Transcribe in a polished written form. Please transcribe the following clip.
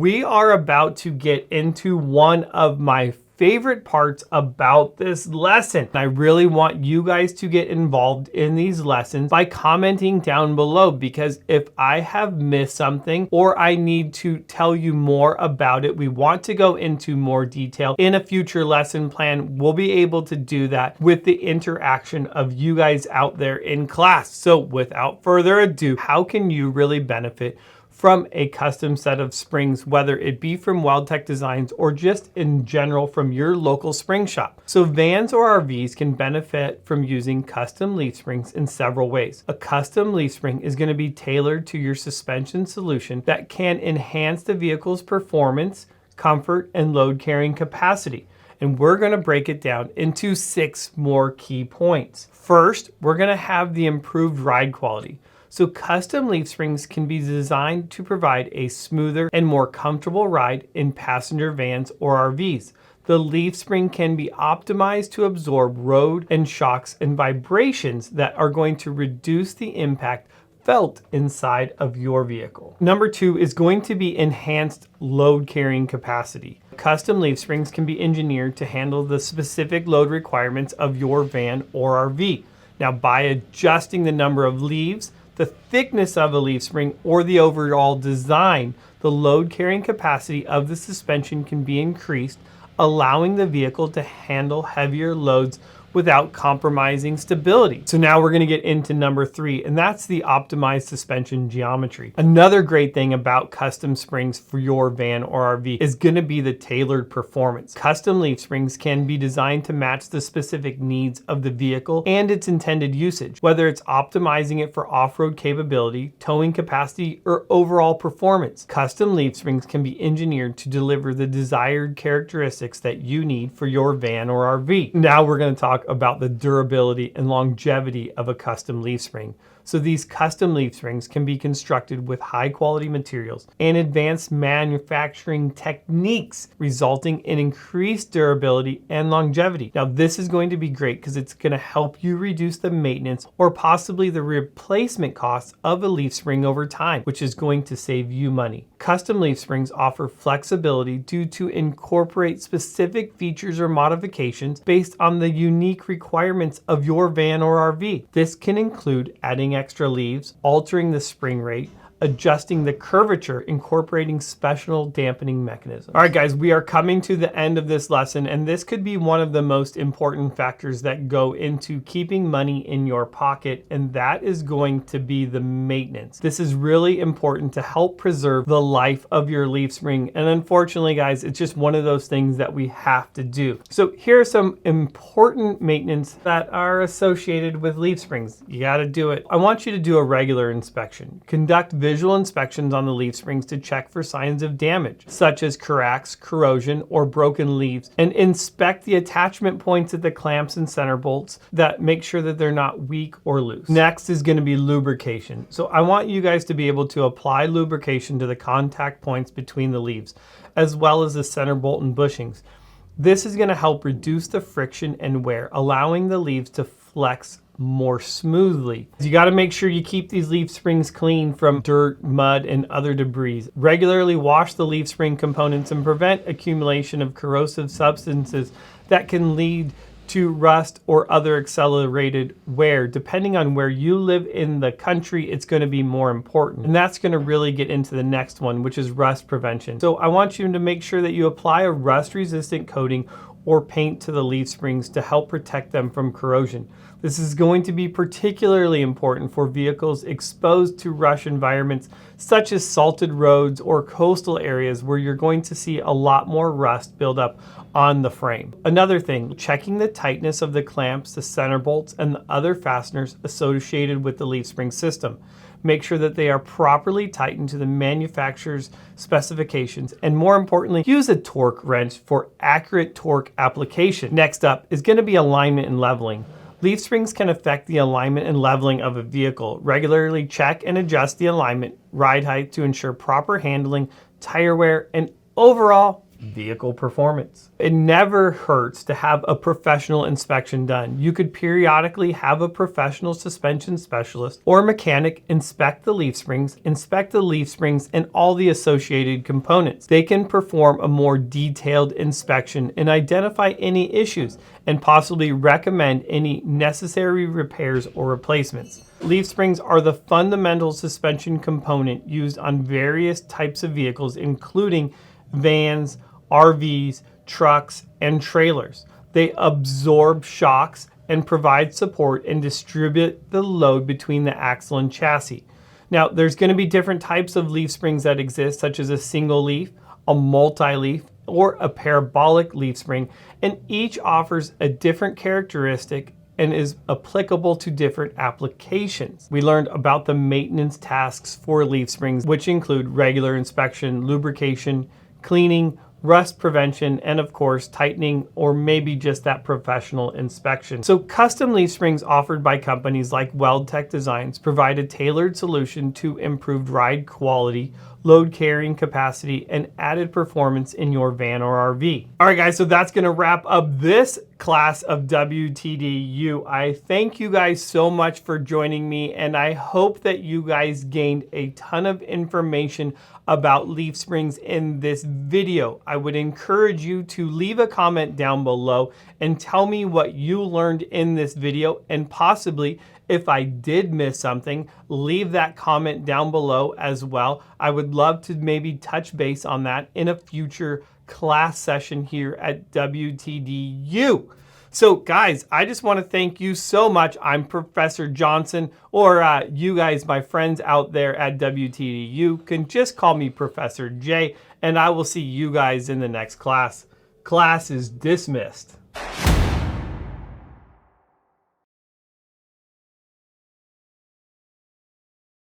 We are about to get into one of my favorite parts about this lesson. I really want you guys to get involved in these lessons by commenting down below, because if I have missed something or I need to tell you more about it, we want to go into more detail in a future lesson plan. We'll be able to do that with the interaction of you guys out there in class. So without further ado, how can you really benefit from a custom set of springs, whether it be from Weld Tec Designs or just in general from your local spring shop? So vans or RVs can benefit from using custom leaf springs in several ways. A custom leaf spring is going to be tailored to your suspension solution that can enhance the vehicle's performance, comfort, and load carrying capacity. And we're going to break it down into 6 more key points. First, we're going to have the improved ride quality. So custom leaf springs can be designed to provide a smoother and more comfortable ride in passenger vans or RVs. The leaf spring can be optimized to absorb road and shocks and vibrations that are going to reduce the impact felt inside of your vehicle. Number 2 is going to be enhanced load carrying capacity. Custom leaf springs can be engineered to handle the specific load requirements of your van or RV. Now, by adjusting the number of leaves, the thickness of a leaf spring, or the overall design, the load carrying capacity of the suspension can be increased, allowing the vehicle to handle heavier loads without compromising stability. So now we're going to get into number 3, and that's the optimized suspension geometry. Another great thing about custom springs for your van or RV is going to be the tailored performance. Custom leaf springs can be designed to match the specific needs of the vehicle and its intended usage, whether it's optimizing it for off-road capability, towing capacity, or overall performance. Custom leaf springs can be engineered to deliver the desired characteristics that you need for your van or RV. Now we're going to talk about the durability and longevity of a custom leaf spring. So these custom leaf springs can be constructed with high quality materials and advanced manufacturing techniques, resulting in increased durability and longevity. Now this is going to be great because it's going to help you reduce the maintenance or possibly the replacement costs of a leaf spring over time, which is going to save you money. Custom leaf springs offer flexibility due to incorporate specific features or modifications based on the unique requirements of your van or RV. This can include adding extra leaves, altering the spring rate, adjusting the curvature, incorporating special dampening mechanisms. All right, guys, we are coming to the end of this lesson, and this could be one of the most important factors that go into keeping money in your pocket, and that is going to be the maintenance. This is really important to help preserve the life of your leaf spring, and unfortunately, guys, it's just one of those things that we have to do. So here are some important maintenance that are associated with leaf springs. You got to do it. I want you to do a regular inspection. Conduct visual inspections on the leaf springs to check for signs of damage, such as cracks, corrosion, or broken leaves, and inspect the attachment points at the clamps and center bolts that make sure that they're not weak or loose. Next is going to be lubrication. So I want you guys to be able to apply lubrication to the contact points between the leaves, as well as the center bolt and bushings. This is going to help reduce the friction and wear, allowing the leaves to flex more smoothly. You got to make sure you keep these leaf springs clean from dirt, mud, and other debris. Regularly wash the leaf spring components and prevent accumulation of corrosive substances that can lead to rust or other accelerated wear. Depending on where you live in the country, it's going to be more important. And that's going to really get into the next one, which is rust prevention. So I want you to make sure that you apply a rust-resistant coating or paint to the leaf springs to help protect them from corrosion. This is going to be particularly important for vehicles exposed to rush environments such as salted roads or coastal areas where you're going to see a lot more rust build up on the frame. Another thing, checking the tightness of the clamps, the center bolts, and the other fasteners associated with the leaf spring system. Make sure that they are properly tightened to the manufacturer's specifications, and more importantly, use a torque wrench for accurate torque application. Next up is going to be alignment and leveling. Leaf springs can affect the alignment and leveling of a vehicle. Regularly check and adjust the alignment, ride height to ensure proper handling, tire wear, and overall vehicle performance. It never hurts to have a professional inspection done. You could periodically have a professional suspension specialist or mechanic inspect the leaf springs and all the associated components. They can perform a more detailed inspection and identify any issues and possibly recommend any necessary repairs or replacements. Leaf springs are the fundamental suspension component used on various types of vehicles, including vans, RVs, trucks, and trailers. They absorb shocks and provide support and distribute the load between the axle and chassis. Now, there's going to be different types of leaf springs that exist, such as a single leaf, a multi-leaf, or a parabolic leaf spring, and each offers a different characteristic and is applicable to different applications. We learned about the maintenance tasks for leaf springs, which include regular inspection, lubrication, cleaning, rust prevention, and of course, tightening, or maybe just that professional inspection. So custom leaf springs offered by companies like Weld Tec Designs provide a tailored solution to improved ride quality, load carrying capacity, and added performance in your van or RV. All right, guys, so that's gonna wrap up this class of WTDU. I thank you guys so much for joining me, and I hope that you guys gained a ton of information about leaf springs in this video. I would encourage you to leave a comment down below and tell me what you learned in this video, and possibly if I did miss something, leave that comment down below as well. I would love to maybe touch base on that in a future class session here at WTDU. So guys, I just want to thank you so much. I'm Professor Johnson, or you guys, my friends out there at WTDU, can just call me Professor J, and I will see you guys in the next class. Class is dismissed.